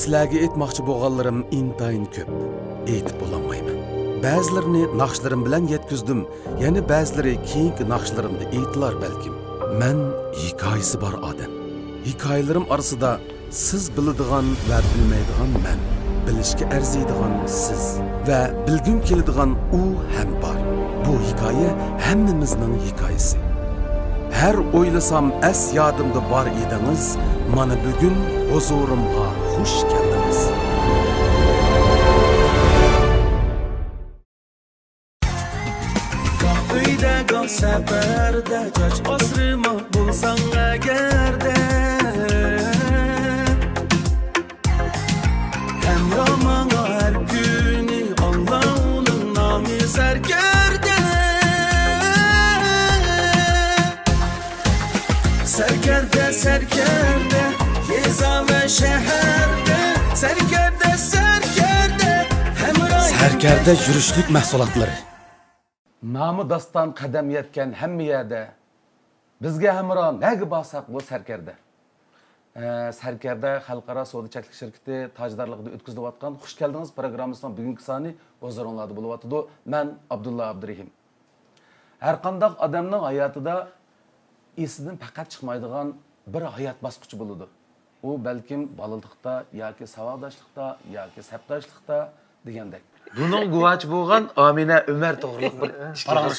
Sizlarga aytmoqchi bo'lganlarim intayin ko'p. Aytib bo'lolmayman. Ba'zilarini naqshlarim bilan yetkizdim, yana ba'zilari keyingi naqshlarimda aytlar balkim. Men hikoyasi bor odam. Hikoyalarim orasida siz biladigan va bilmaydigan men, bilishga arziydigan siz va bilgim keladigan u ham bor. Bu hikoya hammamizning hikoyasi. Her oylasam es yadımda bar ediniz, mana bugün huzurumga hoş geldiniz. Uyda gol seferde, caç asrıma bulsan egerde. Hem romana her günü Allah'ın namı serkerde. Serkerde, serkerde, yeza ve şehirde. Serkerde, serkerde, serkerde yürüşlük mahsulatları. Namı dastan kadem yetken hem yerde. Bizge hemra negi basak bu serkerde. Serkerde Xalqaro Savdo Cheklik Şirketi tajdarlıqda ötküzülayotgan hoş geldiniz programımızdan bugünkü sani o'zlaringlarda bo'lyapti. Men Abdulla Abdurahim. Her qandaq adamning hayotida esidan faqat chiqmaydigan bir hayot bosqichi bo'ladi. U balkim bolalikda yoki savodashlikda yoki sapdashlikda degandek. Bunun guvochi bo'lgan Amina Umar to'g'riliq bir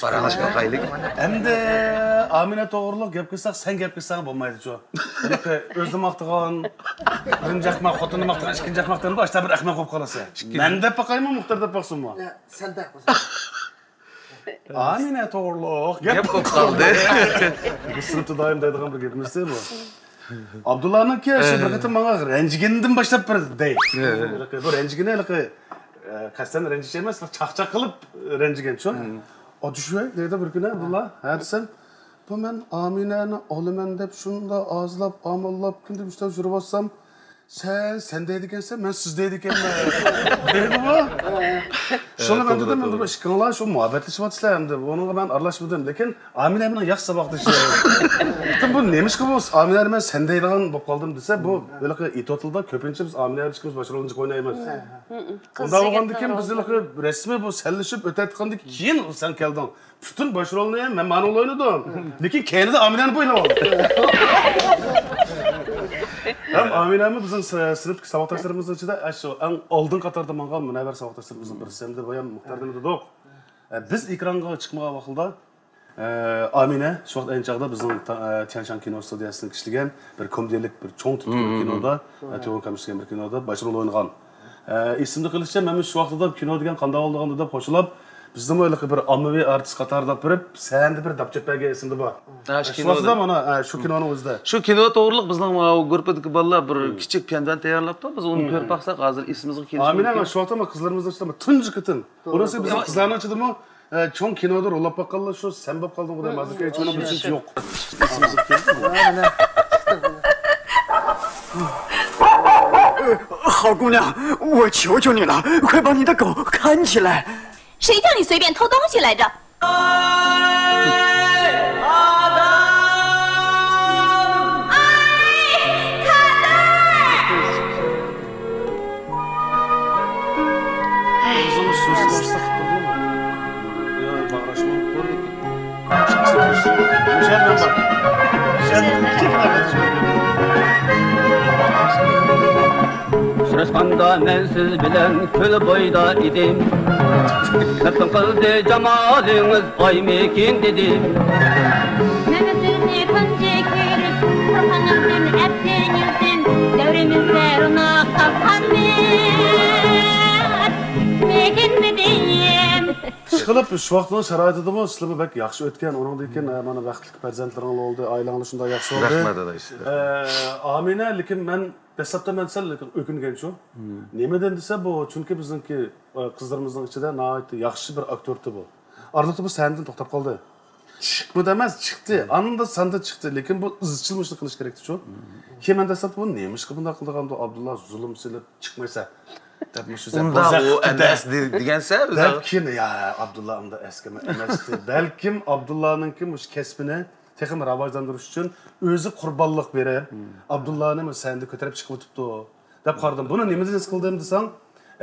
paralashma qaylik. Endi Amina to'g'riliq gap qilsak, sen gap qilsang bo'lmaydi shu. Lekin o'zim maqtagan, birinchi ahmoq xotinni maqtagan, ikkinchi ahmoqdan boshqa bir ahmoq bo'lib qolasa. Men deb baqaymi, Muxtar deb baqsinmi? Sen deb Amina to'g'riliq Gap bo'lib qoldi. Bu sinfda doim deydigan bir gapimizda bu. Abdullah'nınki şu bir qatam menga ranjigandan boshlab bir dey. Bu ranjigini qasdan ranjish emas, chaqchaq qilib ranjigan shu. O düşüyor dedi bir kuni Abdullah, ha desam, bu men Aminani olaman deb shunda ozlab, amallab kun deb ishdan yurib olsam, sen deydi ekansan, men siz deydi ekanman. Dedi bu. Şunu ben dedim, men bu ishqinlar shu muhabbatlashib endi. Onunla ben aralashmadim, lekin Amina bilan yaxshi saboqlashdim. Dedim bu nemish qilib, Amina men sen deydigan bo'lib qoldim desa, bu böyle itotilda ko'pincha biz Amina chiqib boshqalarni o'ynaymiz. Unda bo'lgandan keyin biz resmi bu sellishib o'tayotgandan keyin sen kelding. Bütün başrolni ham men ma'noli o'ynadim. Lekin keyinda Aminani bo'ylab oldim. Hem Amina'mı bizim sınıf savaşlarımızın içinde şu en oldun katarda mangal münevver savaşlarımızın birisi hem de bayan muhtardan da yok. Biz ekranga çıkmaya vakılda Amina şu an en çağda bizim Tianshan Kino Stüdyosu'nun kişiliğen bir komediyelik bir çoğun tutulu bir kinoda, Teogon Kamışlıgen bir kinoda başrol oynayan. İsimli kılıçça ben şu vakıda kino degen kanda olduğunda da koşulup bizden öyle bir ammavi artist katarda birip sen de bir dapçepege isimli var. Şu vakıda bana şu kinonun o'zida. Shu kino to'g'riliq bizning guruhdagi bolalar bir kichik pendan tayyorlabdi. Biz uni ko'rib baqsak hozir ismimizga kelishdi. Amina ama şu vakıda kızlarımızdan çıktı ama tuncu kıtın. Orası bizim kızlarına çıktı mı? Çoğun kinoda rollap bakallar şu sen bab kaldın burada mazlık geçmene bir şey yok. İsmimizi keldi mi? 好姑娘，我求求你了，快把你的狗看起来！谁叫你随便偷东西来着？ Bizim söz varsa olur mu? Ya bağıraşma olur mu? Sen ben bak. Sen çekin arkadaşım. Sırışkanda mensiz bilen kül boyda idim. Kırpın kıldı cemaliniz ay mekin dedim. Mehmet'ini kıncıkırız, Kur'an'ın hepten yüzden, devrimizde ona kalkanlar, mekin dediğim. Çıkılıp şu vaxtının şəraitida mı sizlərə bək yaxşı ötken, onun deyken mana bəxtlik bərzentlərin oldu, ailəni şunda yaxşı oldu. Rəhmət da işte. Amina, lekin mən Desapta mən sən öküngen şu. Nemeden dese bu, çünkü bizimki kızlarımızın içinde naiti yaxşı bir aktördü bu. Arlıqda bu senden toxtab qaldı. Çıkma demez, çıktı. Anında sende çıktı. Lekin bu ızçılmışlık kılış gerekti şu. Hemen desapta bu neymiş ki bunda kıldığında Abdullah zulüm silip çıkmaysa. Unda o emes degense Belki ya Abdullah unda eskime emesti. Belkim Abdullah'ın kim kesbini tekim rivojlandirish uchun o'zi qurbonlik berib, Abdullahni sende ko'tarib chiqib o'tibdi. deb qaradim. Buni nimadan his qildim desang,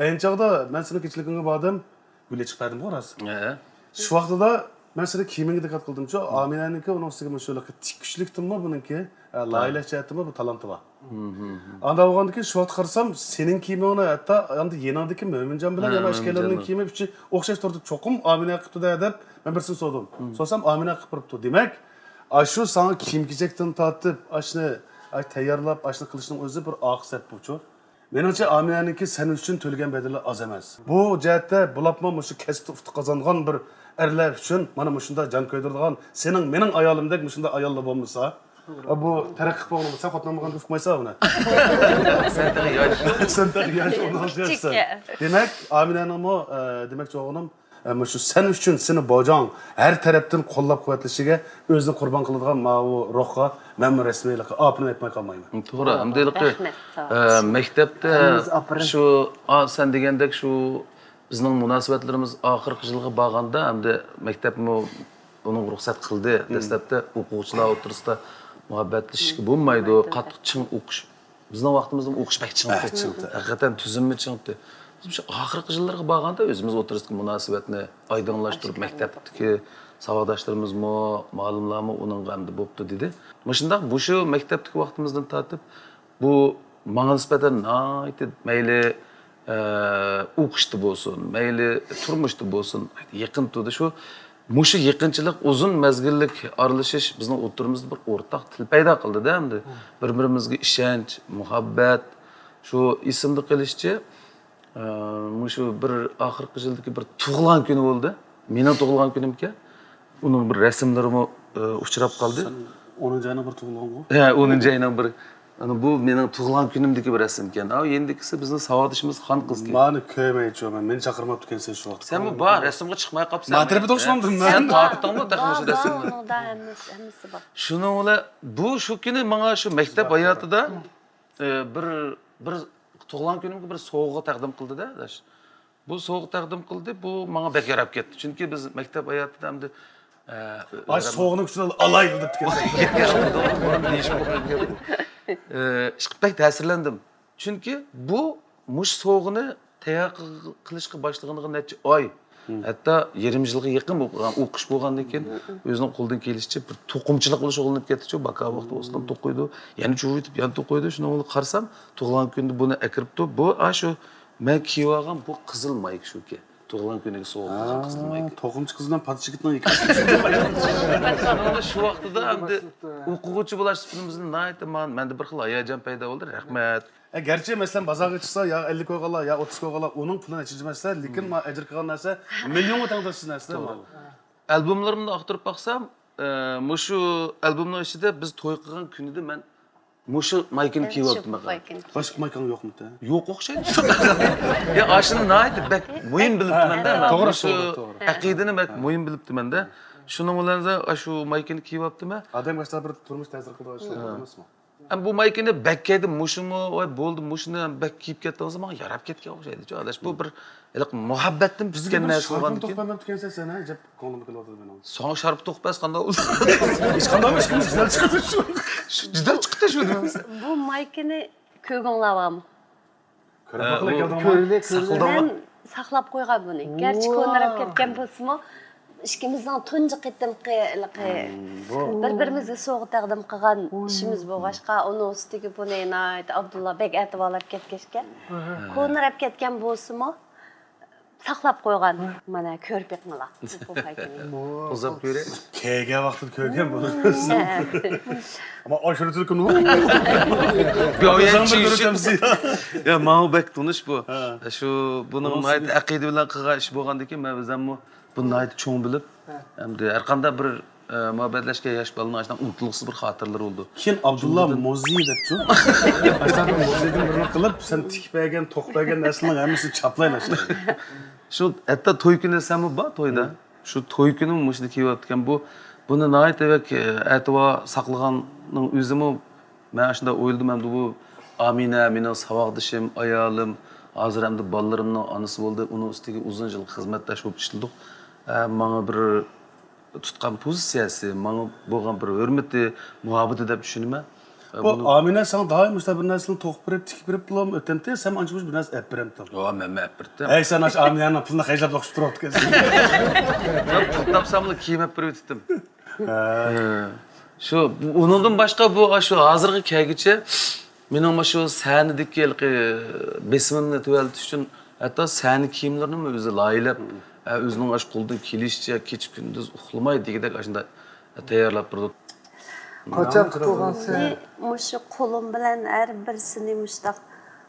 ayni chog'da men seni kechiligingga bordim, gulga chiqib berdim xo'ras. Shu vaqtida men seni kiyimingga diqqat qildim-chu, Aminaniki uning ustiga shu tikishlikdimi buniki, loyiha jihatimi bu talanti bor. Anda bo'lgandan keyin shu vaqt qarasam, sening kiyimingni hatto endi yeningdagi Mo'minjon bilan yana ishkalarning kiyimi bichi o'xshash turdi. Cho'qim Amina qilibdi deb men birsini so'radim. So'sam Amina qilib turibdi. Demak, shu sana kiyim-kechakdan tortib, ashni tayyorlab, ashni qilishning o'zi bir oqsat bu-chu. Menimcha Aminaniki sen uchun to'lgan bedellar oz emas. Bu jihatda bulapma shu kasb ufti qozongan bir erlar uchun mana shunda jon ko'ydiradigan sening mening ayolimdek shunda ayollar bo'lmasa, bu taraqqiy bo'lgan sen xotinmagan ufmaysa buni. Sen taqiy yosh o'rnashsan. Demak, Aminaning demak o'g'lim shu sen uchun seni bojong har tarafdan qo'llab-quvvatlashiga o'zini qurbon qiladigan bu ruhga men rasmiylikqa opini aytmay qolmayman. To'g'ri, hamdaylikqa maktabda shu sen degandek shu bizning munosabatlarimiz oxirgi yilga borganda hamda maktabmi uning ruxsat qildi. Dastlabda o'quvchilar o'tirisida muhabbatlashishga bo'lmaydi, qattiq chin o'qish. Bizning vaqtimizda o'qish pek chin. Haqiqatan tuzummi chinqdi. Biz shu oxirgi yillarga borganda o'zimiz o'tirisdagi munosabatni oydinlashtirib maktabdagi savodoshlarimizmi, ma'lumlarmi uning g'amda bo'pti dedi. Shundaq bu shu maktabdagi vaqtimizdan tortib bu menga nisbatan mayli o'qishda bo'lsin, mayli turmushda bo'lsin, yaqin turdi shu mushu yaqinchilik uzun mazgillik aralashish bizning o'rtamizda bir o'rtaq til paydo qildi-da endi. Bir-birimizga ishonch, muhabbat shu ismni qilishchi shu bir oxirgi yildagi bir tug'ilgan kuni bo'ldi. Mening tug'ilgan kunimga uning bir rasmlarimi uchrab qoldi. 10-ayning bir tug'ilgan-ku. Ha, 10-ayning bir bu mening tug'ilgan kunimdagi bir rasm ekan. Endikisi bizni savodishimiz xon qizki. Meni ko'ymaychiman. Meni chaqirmabdi ekansan shu vaqtda. Sen bu bor rasmga chiqmay qolibsan. Matrabda o'xshamdim men. Sen tortdingmi taxmish rasmni? Unda hammasi bor. Shuning bilan bu shu kuni menga shu maktab hayotida bir tug'ilgan kunimga bir sovg'a taqdim qildi-da. Bu sovg'a taqdim qildi, bu menga bek yarab ketdi. Chunki biz maktab hayotida hamda soğuğunu kuchini alaydi deb pek ta'sirlandim. Chunki bu mush so'g'ini tayyor qilishga boshlaganiga necha oy, hatto 20 yilga yaqin o'qish bo'lgandan keyin o'zining qo'ldan kelishicha bir to'qimchilik bilan shug'ullanib ketdi-ku. Baka vaqti o'sdan to'qiydi, yana chuvitib, yana to'qiydi. Shuni o'ylab qarsam, tug'ilgan kunda buni akiribdi. Bu shu men kiyib olgan bu qizil mayk shuki. Tug'ilgan kuniga so'g'ilgan qizil mayk. To'qimchi qiz bilan padishigitning ikkisi. Shu vaqtida endi o'quvchi bo'lash sifatimizni aytaman. Menda bir xil hayajon paydo bo'ldi. Rahmat. Gerçi mesela bazarga chiqsa ya 50 ko'rganlar ya 30 ko'rganlar uning pulini chijmaslar, lekin men ajr qilgan narsa million o'tangdasiz narsa. Albomlarimni aqtirib baqsam, shu albomning ichida biz to'y qilgan kunida men mushu maykini kiyib oldim. Boshqa maykan yo'qmi? Yo'q o'xshaydi. Ya ashini naydi bak muhim bilibman-da. To'g'ri, aqidani bak muhim bilibman-da. Shuning bilan shu maykini kiyib oldim-a. Adam boshqa bir turmush ta'sir qiladi emasmi? Bu maykini bakkaydi mushimi, voy bo'ldi, mushini bak kiyib ketdi o'zi menga yarab ketgan o'xshaydi-ku. Adash bu bir muhabbatdan pizgan narsa bo'lgandan keyin. To'xtamam tukansan sen, jab qo'limni qilyapti meni. So'ng sharp to'qpas qanday bo'ldi? Hech qanday emas, juda chiqdi shu. Juda chiqdi shu nima? Bu maykini ko'rganlarmi? Ko'rib Men saqlab qo'ygan buni. Gerçi ko'narib ketgan bo'lsa-mu, ishimizning tunji qitimqi bir-birimizga so'g'i taqdim qilgan ishimiz bo'lg'ashqa, uni ustiga buni Abdulla bek aytib olib ketgachga, ko'narib ketgan bo'lsa-mu, saqlab qo'ygan mana ko'rib yiqmalar. Bu maykini. Uzab ko'ray. Kega vaqtida ko'rgan bu. Ama aşırı Türk'ün bu. Ya ma'u bek tunish bu. Shu buning aqida bilan qilgan ish bo'lgandan keyin men o'zimmi buni cho'ng bilib, hamda har qanday bir muhabbatlashga yosh bolaning ashdan unutilg'isiz bir xotirlar bo'ldi. Keyin Abdulla Mozi debchi. Ashtadan Mozidan birini qilib, sen tikpagan, to'qpagan narsalarning hammasini chaplaylash. Shu hatto to'y kuni sami bor to'yda. Shu to'y kuni mushni kiyayotgan bu buni naytavak aytib saqlaganning o'zimi men shunda o'yladim hamda bu Amina mening savodishim, ayolim, hozir hamda bolalarimning onasi bo'ldi. Uni ustiga uzun yil xizmatdash bo'lib ishladik. Menga bir tutgan pozitsiyasi, menga bo'lgan bir hurmati, muhabbati deb tushunaman. Bu Amine sana daim işte bir neslini tokup verip tikip verip bulam ötemte sen ancak bir nesl hep veremtem. O men mepirdim. Ey sen aç Amine'nin puluna kayıcap bakışıp durup gelsin. Tapsamlı kiyim bir bittim. Şu onundan başka bu şu hazırki kaygiçe mening şu sahnidagi besimimni tuvaltish uchun hatto sahni kiyimlarini o'zi loyilab, o'zining ash qo'ldan kelishicha kecha kunduz uxlamay degidek shunday tayyorlab turdi. Qachon qilgansiz? Mushu qo'lim bilan har birisini mushtaq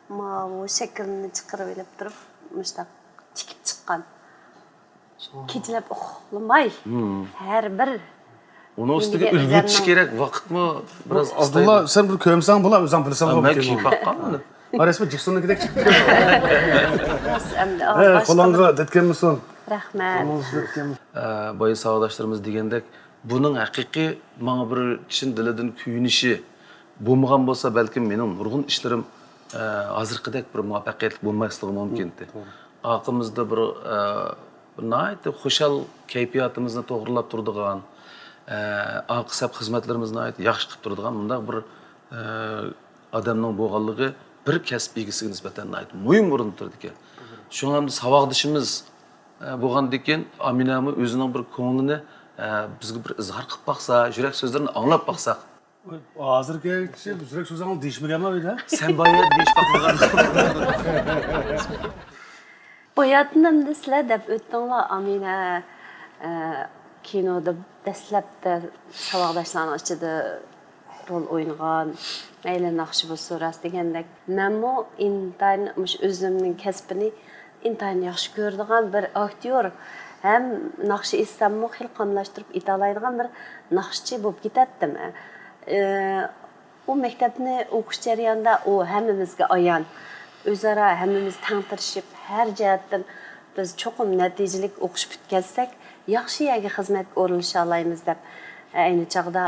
bu shaklini chiqarib olib turib, mushtaq tikib chiqqan. Kechalab uxlamay har bir Onun üstüge ülgütüş gerek, vakit mi? Biraz Abdullah sen bir kömsen bulam, özden bilsen Ben bulam. kiyip bakkalım. Resmen Jackson'a gidek çıktı. endi Kolanga detken misin? rahmat. Boya sağdaşlarımız degendek, bunun hakiki bana bir kişinin dilinden kuyunişi bulmagan bolsa belki benim nurgun işlerim hazırkıdek bir muvaffakiyetli bulmaslığı mümkündü. Akımızda bir nayet hoşal keyfiyatımızı doğrulap durduğun, aqsab xizmatlarimizni yaxshi qilib turadigan bundaq bir odamning bo'lganligi bir kasb egasiga nisbatan muhim o'rinda turadi ekan. Shunga ham saboqdishimiz bo'lgandan keyin Aminami o'zining bir ko'nglini bizga bir izhor qilib baqsa, yurak so'zlarini anglab baqsaq. Hazırki yurak sözlerini değişmeyen var ya. Sen boya deyish baqmagan. Boyatınım sizlar deb o'tdinglar Amina kinoda dastlabda saboqdoshlarning ichida rol o'ynagan, mayli naqshi bo'lsa rost degandek, namo intayin o'zimning kasbini intayin yaxshi ko'radigan bir aktyor ham naqshi istamni xilqamlashtirib itolaydigan bir naqshchi bo'lib ketdim. U maktabni o'qish jarayonida u hammamizga ayon, o'zaro hammamiz tangtirishib, har jihatdan biz cho'qim natijalik o'qish bitkazsak, yaxshi yerga xizmatga o'rinisha olamiz deb ayni chog'da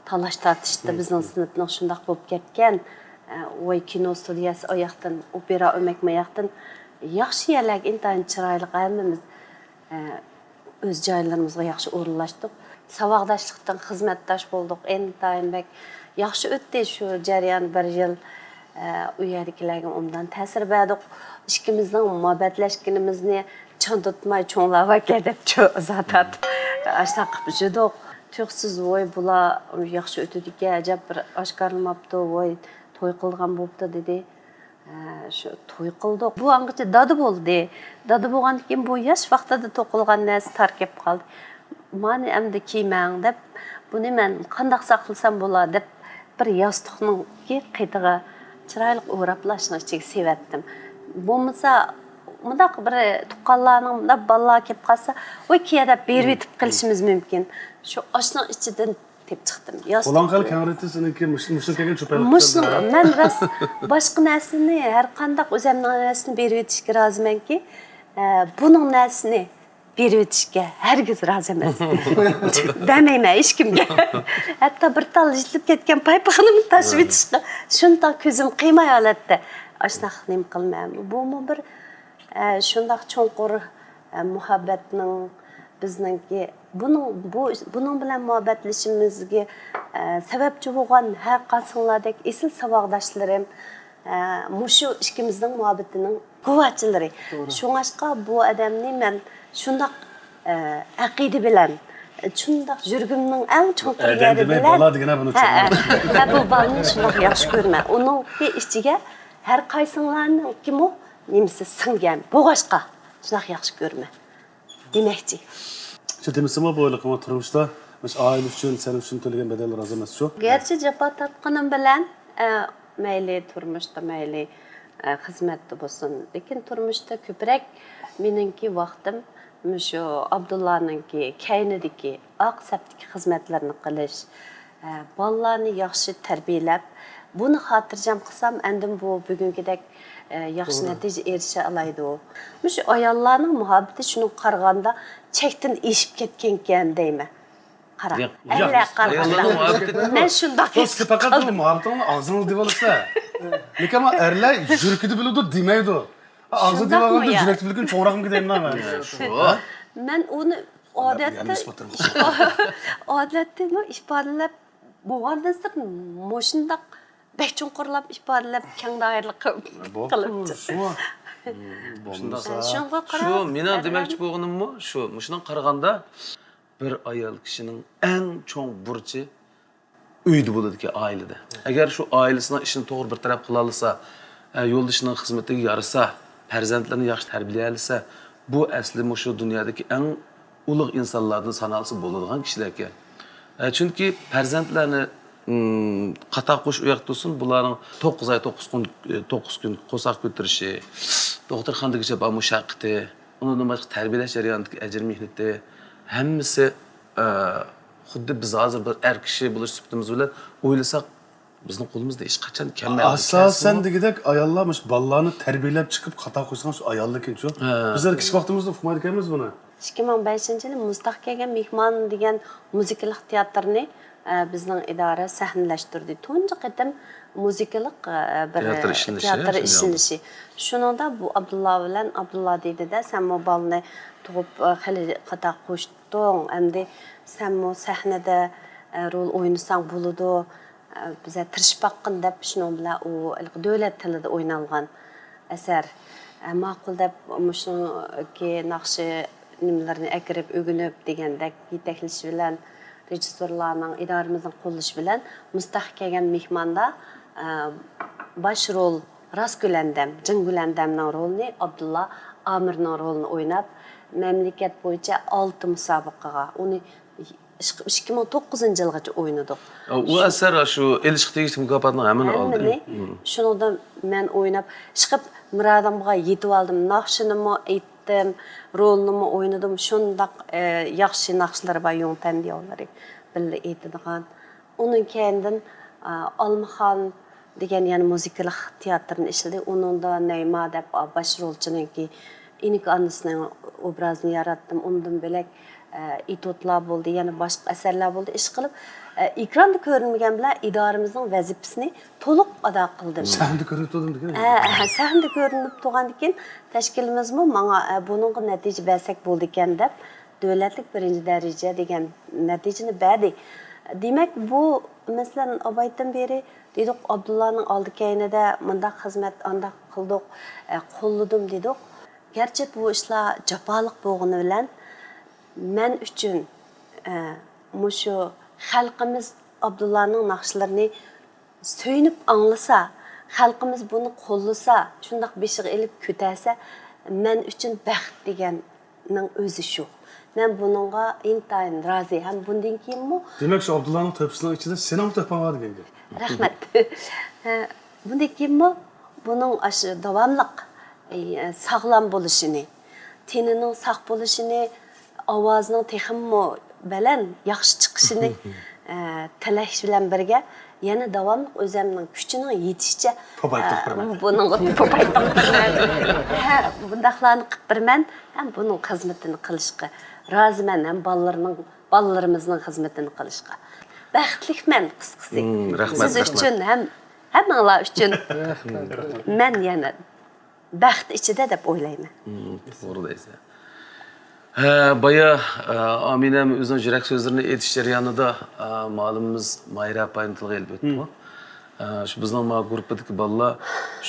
talash tortishdi bizning sinfning shundoq bo'lib ketgan. Voy kino studiyasi oyoqdan, opera o'makmayaqdan yaxshi yerlarga intayin chiroyli hammamiz o'z joylarimizga yaxshi o'rinlashdik. Saboqdoshlikdan xizmatdosh bo'ldik. Intayin bak yaxshi o'tdi shu jarayon bir yil. U yerdagilarga undan ta'sir berdik. Ikkimizning muhabbatlashganimizni çan tutmay çoğunlava gedib zatat aşağı qıp judoq tüqsiz voy bula yaxşı ötüdükə acab bir aşkarılmapdı voy toy qılğan bolupdu dedi. Şu toy qıldıq. Bu anqıca dadı boldu. Dadı bolğandan keyin bu yaş vaqtda toqılğan narsa tarkep qaldı. Mani əmdi kiyməng deb bunu mən qandaq saqlasam bolar deb bir yastıqның qıytığa chiroyli o'raplashni sevatdim. Bo'lmasa mundaq bir tuqqanlarning balalar kelib qolsa, voy kiyada berib etib qilishimiz mumkin. Shu oshning ichidan deb chiqdim. Ulan qal kameratiniki mushun kelgan cho'palik. Mushun men ras boshqa narsani har qanday o'zimning narsani berib etishga rozimanki, buning narsani berib etishga hargiz rozi emas. Demayman hech kimga. Hatto bir tal yilib ketgan paypoqni tashib etishga shunday ko'zim qiymay holatda ashunaq nim qilmayman. Bu bir shundoq cho'nqur muhabbatning bizningki buning bilan muhabbatlashishimizga sababchi bo'lgan har qanchalik esil saboqdoshlarim mushu ikkimizning muhabbatining quvvatchilari. Shunga bu odamni men shundoq aqida bilan shundoq yurgimning eng cho'nqur yeri bilan bola degana buni tushundim. Bu balni shundoq yaxshi ko'rman. Uning ichiga har qaysinglarning kim u nimasi singan bo'g'ashqa shundoq yaxshi ko'rman demakchi. Şu demisimi bu öyle kuma turmuşta, aile için, senin için töleyen bedeller az emas şu. Gerçi japa tatqanim bilan mayli turmuşda mayli xizmatda bo'lsin, lekin turmuşda ko'proq meningki vaqtim shu Abdullahninki kaynidagi aqsabdagi xizmatlarni qilish, bolalarni yaxshi tarbiyalab, buni xotirjam qilsam, endi bu bugungidek yaxshi natija erisha oladi u. Shu ayollarning muhabbati shuni qaraganda chekdan eshib ketgan ekan deyman. Qara. Alla qaraganda. Men shundoq Dost fakat bu muhabbetin ağzını divalsa. Lekin ama erler jürküdü biliyordu demeydi. Ağzı divalında jürküdü bilgin çoğrağım gideyim lan ben. Men onu odatda ifodalab bo'lgandan so'ng mushundaq bek chunqurlab ifodalab kang doiralik qilibdi. Şuna. Shunga qarab, Şu meni demoqchi bo'lganim shu, shundan qaraganda bir ayol kishining eng cho'ng burchi uyda bo'ladiki, oilada. Agar shu oilasining ishini to'g'ri bir taraf qila olsa, yo'ldoshining xizmatiga yarasa, farzandlarini yaxshi tarbiyalasa, bu asli shu dunyodagi eng ulug' insonlardan sanalsa bo'ladigan kishilar ekan. Chunki farzandlarni qatak qo'sh uyoq tursin, bularning 9 oy 9 kun qo'saq ko'tirishi, doktorxonagacha bu mushaqqati, undan boshqa tarbiyalash jarayonidagi ajr mehnati hammasi xuddi biz hozir bir er kishi bo'lish sifatimiz bilan o'ylasak, bizning qo'limizda hech qachon kelmaydi. Asasen degidek ayollarmış ballarını terbiyelep çıkıp hata koysan şu ayollık şu. Bizler küçük vaktimizde okumaydık emez bunu. 2005-yili Mustaq kelgan mehmon degan muzikalik teatrni bizning idora sahnalashtirdi. Tunji qatam muzikalik bir teatr ishlanishi. Shuningda bu Abdullah bilan Abdullah deydida, sen bu balni tug'ib hali qataq qo'shding, endi sen bu sahnada rol o'ynasang bo'ladi. Bize tirishib baqqin deb shuning bilan u davlat tilida o'ynalgan asar. Ma'qul deb shunki naqshi nimalarni akirib o'ginib degandek yetaklash bilan rejissorlarning idoramizning qo'llashi bilan Mustaq kelgan mehmonda bosh rol Rasgulandam, Jingulandamning rolini Abdullah Amirning rolini o'ynab, mamlakat bo'yicha 6 musobaqaga uni 2009-yilgacha o'ynadik. U asar shu elishq tegishli mukofotning hammani oldi. Shuningda men o'ynab, chiqib murodimga yetib oldim. Naqshinimi aytdim, rolnimi o'ynadim. Shundaq yaxshi naqshlar bor yo'ntam deyollar. Billa aytadigan. Uning keyindan Almaxon degan yana muzikalik teatrni ishladik. Uningda Nayma deb bosh rolchininki inik annasining obrazini yaratdim. Undan bilak itotlar bo'ldi, yana boshqa asarlar bo'ldi. Ish qilib, ekranda ko'rinmagan bilan idoramizning vazifasini to'liq ado qildim. Sahnada ko'rinib turdim degan. Sahnada ko'rinib turgandan keyin tashkilimizmi menga buningga natija bersak bo'ldi ekan deb davlatlik 1-daraja degan natijani berdi. Demak, bu masalan Obaydan beri dedik Abdullahning oldi keyinida mundaq xizmat andaq qildik, qo'lladim dedik. Gerçi bu ishlar jafoliq bo'lgani bilan men uchun mushu xalqimiz Abdullahning naqshlarini söynüp anlasa, xalqimiz buni qo'llasa, shundaq beshiga elib ko'tarsa, men uchun baxt deganning o'zi shu. Men buningga intayin rozi ham bundan keyinmi? Demek şu Abdullah'ın töpüsünün içinde sen mi töpen var degenge? Rahmat. Bundan keyinmi? Buning aşı davamliq sağlam bo'lishini, tenining saq bo'lishini, ovozining teximmi bilan yaxshi chiqishini tilash bilan birga yana davomli o'zimning kuchining yetishicha buning bundaqlarni qilib birman, ham buning xizmatini qilishga roziman, ham balalarimizning xizmatini qilishga. Baxtliman qisqasi. Siz uchun ham hammalar uchun men yana baxt ichida deb o'ylayman. To'g'ri deysiz. Baya Aminem o'zining yurak so'zlarini aytish jarayonida ma'lumimiz Mayra apayni tilga ilib o'tdi. Shu bizning guruhdagi bolalar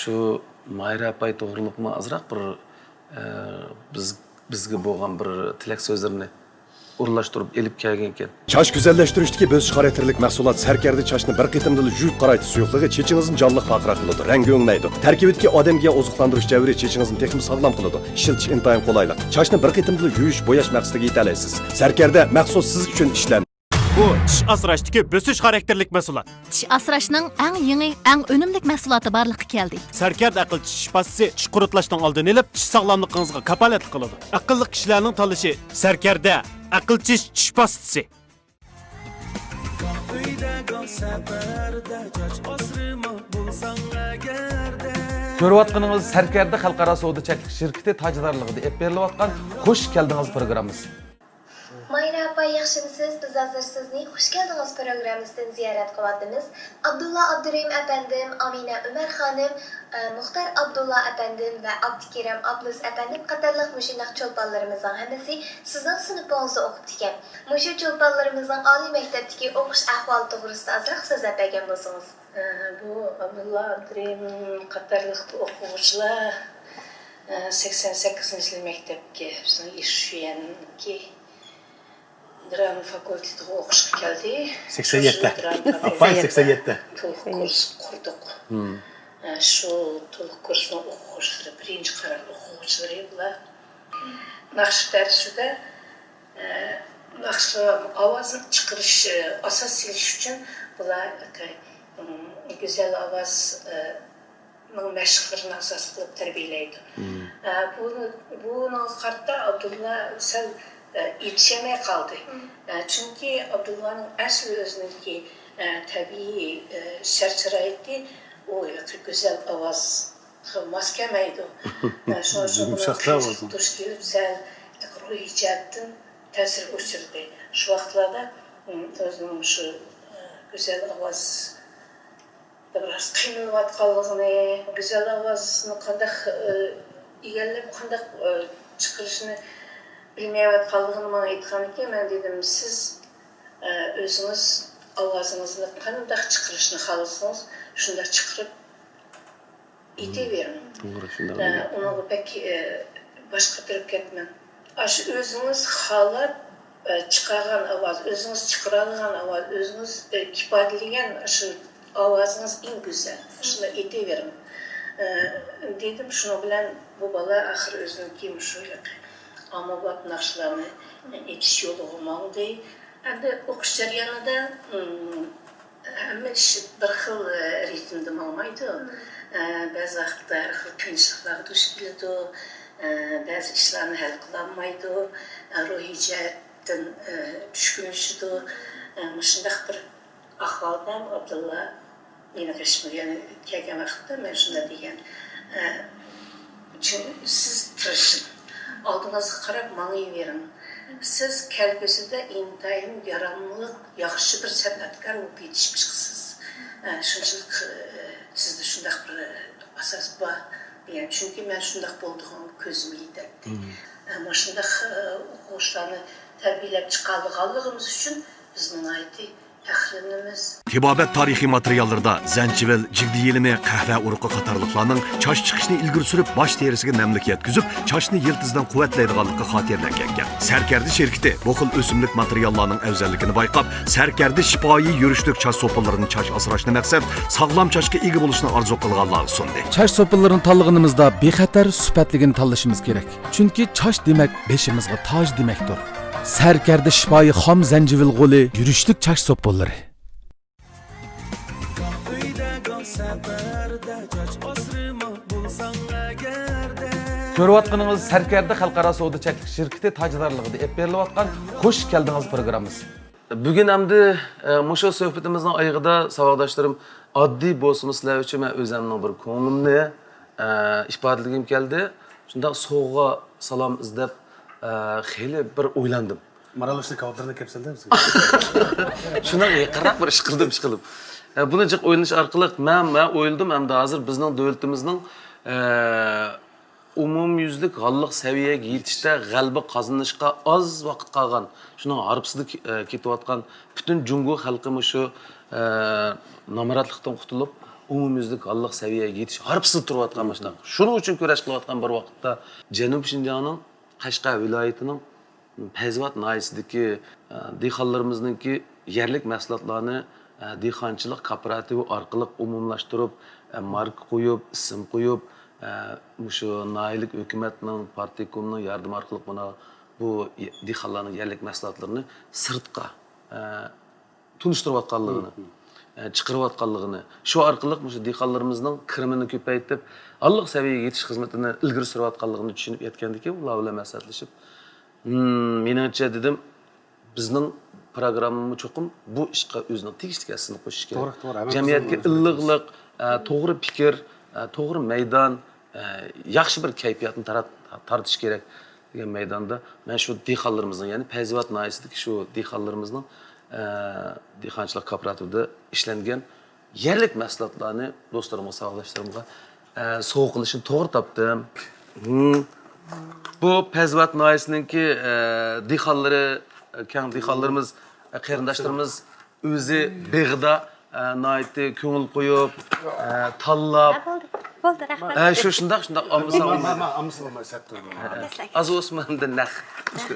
shu Mayra apay to'g'riliqmi azroq bir bizga bo'lgan bir tilak so'zlarini urlashtirib elib kelgan ekan. Çaş güzelleştirişdeki bösüş karakterlik mahsulat serkerdi çaşını bir qitimdili juyup qaraytı suyuqlığı çeçinizin canlıq patıraq kılıdı, rengi önglaydı. Terkibideki ademge ozuqlandırış cevri çeçinizin texmi sağlam kılıdı, işiltiş intayın kolaylık. Çaşını bir qitimdili yuyuş, boyaş maqsadiga yetəlaysiz. Serkerde mahsus siz üçün işlən. Bu tish asrashdagi bösüş karakterlik mahsulot. Tish asrashning eng yangi, eng unumli mahsuloti borliqqa keldi. Sarkard aql tish shifasi tish qurutlashning oldini olib, tish sog'lomligingizga kapolat qiladi. Aqlli kishilarning tanlashi Sarkarda aql tish pastasi. Ko'rayotganingiz Sarkarda xalqaro savdo cheklik shirkati tajdorligida ep berilayotgan Xo'sh keldingiz programmasi. Merhaba, yaxshimisiz? Biz hozir sizni xush keldingiz programmasidan ziyorat qilyapmiz. Abdulla Abdurahim apandim, Amina Umar xonim, Muxtar Abdulla apandim va Abdukiram Abdus apandim qatorliq mushunaq cho'lponlarimizning hammasi sizning sinfingizda o'qib ekan. Mushu cho'lponlarimizning oliy maktabdagi o'qish ahvoli to'g'risida ozroq so'zlab bergan bo'lsangiz. Bu Abdulla Abdurahim qatorliq o'quvchilar 88 maktabga bizning Ishshuyanki Drama fakültede o'qishga keldi. 87. Apay 87. To'liq kurs qurdik. Shu to'liq kursni o'quvchilari, birinchi qaror o'quvchilari bular. Naqsh darsida naqsh ovozni chiqarish, asos silish uchun bular go'zal ovoz mashqlarini asos qilib tarbiyalaydi. Buni qarta Abdulla sal yetişemeye kaldı. Çünkü Abdullah'ın asıl özündeki tabii şartlarıydı. O güzel avaz maskemeydi. Yumuşakta avazı. Duş gelip sen ruh icadın tesir uçurdu. Şu vakitlarda özünün şu güzel avaz biraz kıymevat kaldığını, güzel avazını kandak ilerlep kandak çıkışını bilmeyip kaldığını bana aytkan ki, ben dedim siz özünüz avazınızın qanday çıkırışını xalasınız, şunda çıkırıp iteverin. Onu pek başka türlü ketmem. Aşı özünüz xalap çıkargan avaz, özünüz çıkargan avaz, özünüz kifadeligen aşı avazınız en güzel. Şunda iteverin. Dedim şunu bilen bu bala ahir özünü kiymiş öyle. Ama bak naqshlarni etish yo'li olmag'di. Endi o'qish jarayonida hamma ish bir xil ritmda bo'lmaydi. Ba'zi vaqtda har xil qiyinchiliklarga duch keladi, ba'zi ishlarni hal qilolmaydi, ruhiy jihatdan tushkunishadi. Shunday bir ahvolda Abdulla meni qishmagan kelgan vaqtda men shunday degan. Siz tirishing. Aldığınızı qarab mağayıverin. Siz kelgüsüde intayim yaramlılık, yaxşı bir sənətkar olub yetişmişsiniz. Şunçılık sizde şundaq bir asas var. Çünkü ben şundaq bolduğum közüm yetədi. Ama şundaq oquşlarını tərbiyəlab çıxaldığımız üçün biz buna ayti fəxrlənimiz. Tibobat tarixiy materiallarda zanchivil, jigdi yelimi, qahva uruqi qatorliqlarning choch chiqishni ilgari surib, bosh terisiga namlik yetkazib, chochni yiltizdan quvvatlaydiganligi xotirlangan. Sarkardi şirkati bu xil o'simlik materiallarning afzalligini bayqab, sarkardi shifoiy yurishlik choch so'pinlarini choch asrashni maqsad, sog'lom chochga ega bo'lishni orzu qilganlar sundi. Choch so'pinlarini tanlaganimizda bexatar sifatligini tanlashimiz kerak. Chunki choch demak beshimizga toj demakdir. Sarkardi shifoiy xom zanjivil g'oli yurishlik choch so'pinlari. Ko'rayotganingiz Sarkarda xalqaro savdo cheklik shirkati tajdorligida olib berilayotgan xush keldingiz programmasi. Bugun hamda mushu suhbatimizning oyig'ida savodoshlarim oddiy bo'lsin sizlar uchun men o'zimning bir ko'nglimni ifodalagim keldi. Shunda so'g'a salom izlab xeyli bir o'ylandim. Maralashni kavdirni kelsan da bizga. Shundan yaqinroq bir ish qilib. Buni jiq o'ylanish orqali men o'yladim hamda hozir bizning davlatimizning umumyuzlik g'alliq saviyaga yetishda g'alaba qozonishga oz vaqt qolgan. Shuning harpsida ketayotgan butun Jungo xalqi shu nomurodlikdan qutulib umumyuzlik g'alliq saviyaga yetish harpsida turayotgan mashina. Shuning uchun kurash qilayotgan bir vaqtda Janub Shinjongning Qashqa viloyatining Payzvat nahiyasidagi dehqonlarimizningki yerlik mahsulotlarni dehqonchilik kooperativi orqali umumlashtirib, marka qo'yib, ism qo'yib, shu naylik hukumatning, partiyakomning yardım orqali bu dehqonlarning yerlik mahsulotlarini sirtqa tunishtirayotganligini, chiqarayotganligini, shu orqali shu dehqonlarimizning kirimini ko'paytirib, alliq saviyaga yetish xizmatini ilgari surayotganligini tushunib yetgandik-ku, ular bilan maslahatlashib, menimcha dedim, bizning programmamiz cho'qim bu ishga o'zining tegishli kasbini qo'shish kerak. Jamiyatga illiqlik, to'g'ri fikr, to'g'ri maydon, yaxshi bir kayfiyatni taratish kerak. degan maydonda men shu dehqonlarimizning, ya'ni Fayzivat noyasidagi shu dehqonlarimizning dehqonchilik kooperativida ishlangan yerlik mahsulotlarni do'stlarimga, savoldoshlarımga sovg'a qilishni to'g'ri topdim. Bu Fayzivat noyasiningki dehqonlari, keng dehqonlarimiz, qarindoshlarimiz o'zi beg'ida noyatda ko'ngil qo'yib, tanlab Bo'ldi, rahmat. shu shundoq olmasan. Men amsalmay satdim. Az Osman'dan naq.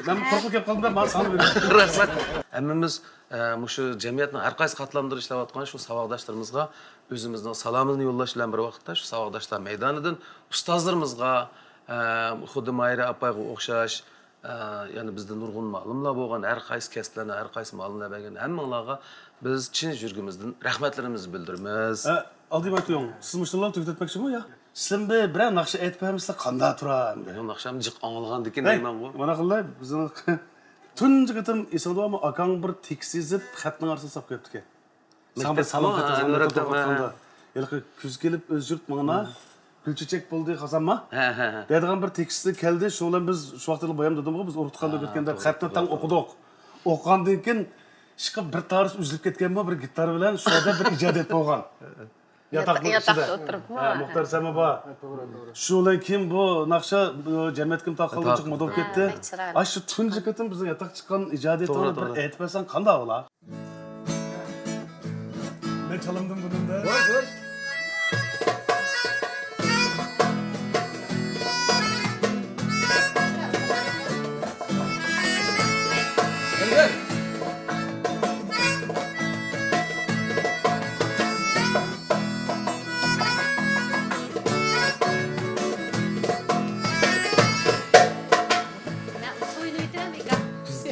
Men qo'rqib kelib qoldim, men sani beraman. Rahmat. Hammamiz shu jamiyatning har qaysi qatlamida ishlayotgan shu savoldoshlarımizga o'zimizning salomimizni yo'llash bilan bir vaqtda shu savoldoshlar maydonidan ustozlarimizga, xuddi Mayra opaga o'xshash, ya'ni bizda nurg'un ma'lumlar bo'lgan, har qaysi kasblarni, har qaysi ma'lumlar bergan hammalarga biz chin yuragimizdan rahmatlarimizni bildiramiz. Aldıyım aytıyorum. Siz müşterileri tüketmekçi mi ya? Sizin bir nakşı etmemizle kanda tura. Yo'q, naqsham jiq anılgan dikin deyman bu. Mana qilay, bizning tunji qitim esadami akang bir teksizib xatning orasiga solib qo'yibdi-ki. Sen bir salom xatni Yılqı küz kelib o'z yurt mangna gulchechak bo'ldi qasamma. Deydigan bir teksti keldi. Shu bilan biz shu vaqtda boyam dedim biz urutqanda o'tganda xatni tang o'qidik. O'qigandan keyin chiqib bir tarix uzilib ketganmi bir gitar bilan shu yerda bir ijodiyat bo'lgan. Yatakta o'tiribmi? Muxtar Samaba. Shudan keyin bu naqsha jamiyat kim taqildi chiqib bo'lib ketdi. Shu tunji qitim bizning yatak chiqqan ijodiyatni bir aytmasan qanday bo'lar? Men chalindim bunda. Voy.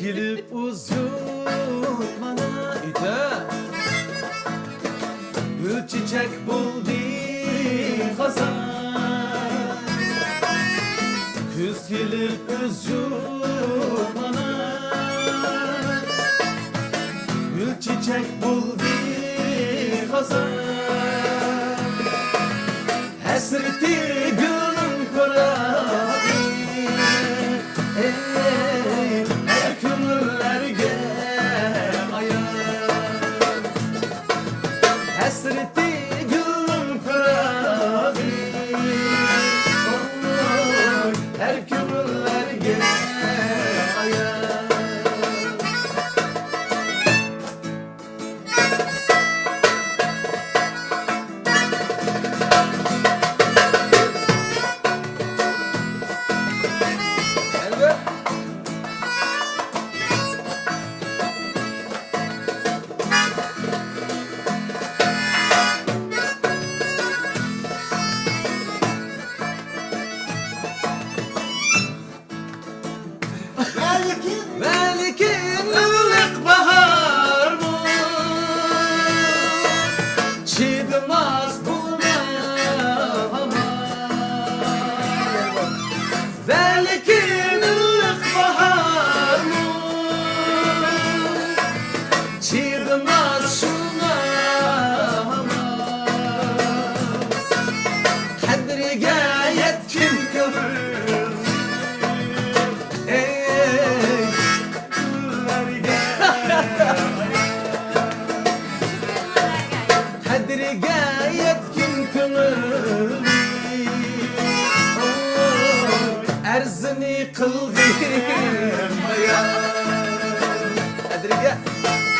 Gelip uzun bana ite Gül çiçek buldu hazan Kız gelip uzun bana Gül çiçek buldu hazan Hasreti gülüm kurabi Hasreti gülüm kurabi her kömürlerge ayar Velikin ılık bahar mı? Çiğdemaz bulmaya Velikin ılık bahar mı? Çiğdemaz şuna Kadriga yetkin kömür Kadriga yetkin kömür Erzini kıldım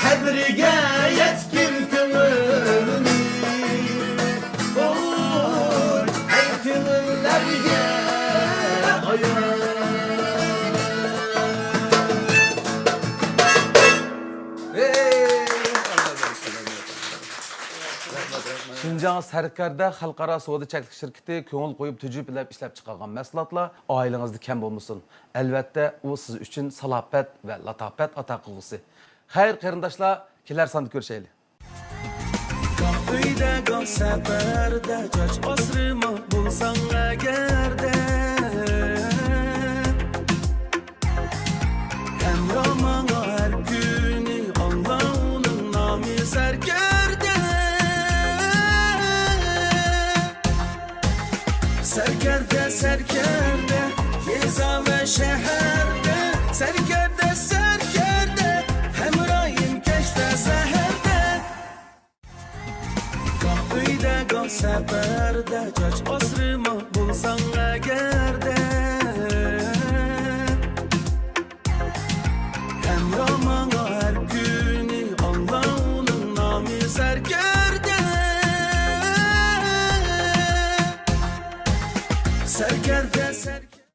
Kadriga yetkin kömür Her kömürlerge ayar Şinjan Sarkarda Xalqaro savdo cheklik shirkati ko'ngil qo'yib tujubillab ishlab chiqargan mahsulotlar oilangizda kam bo'lmasin. Albatta, u siz uchun salofat va latofat ato qilgusi. Xayr qarindoshlar, kelar sonda ko'rishaylik. Uyda gol safarda choch osrimoq bo'lsang agarda Hamro'manga har kuni Allohning nomi sarkarda Sarkarda yeza ve şehirde. Serkerde serkerde hemrayim keşte seherde. Gah öyde gah seferde caç asrımı bulsan egerde. Hemramana her günü anla onun namı serkerde. Serkerde serkerde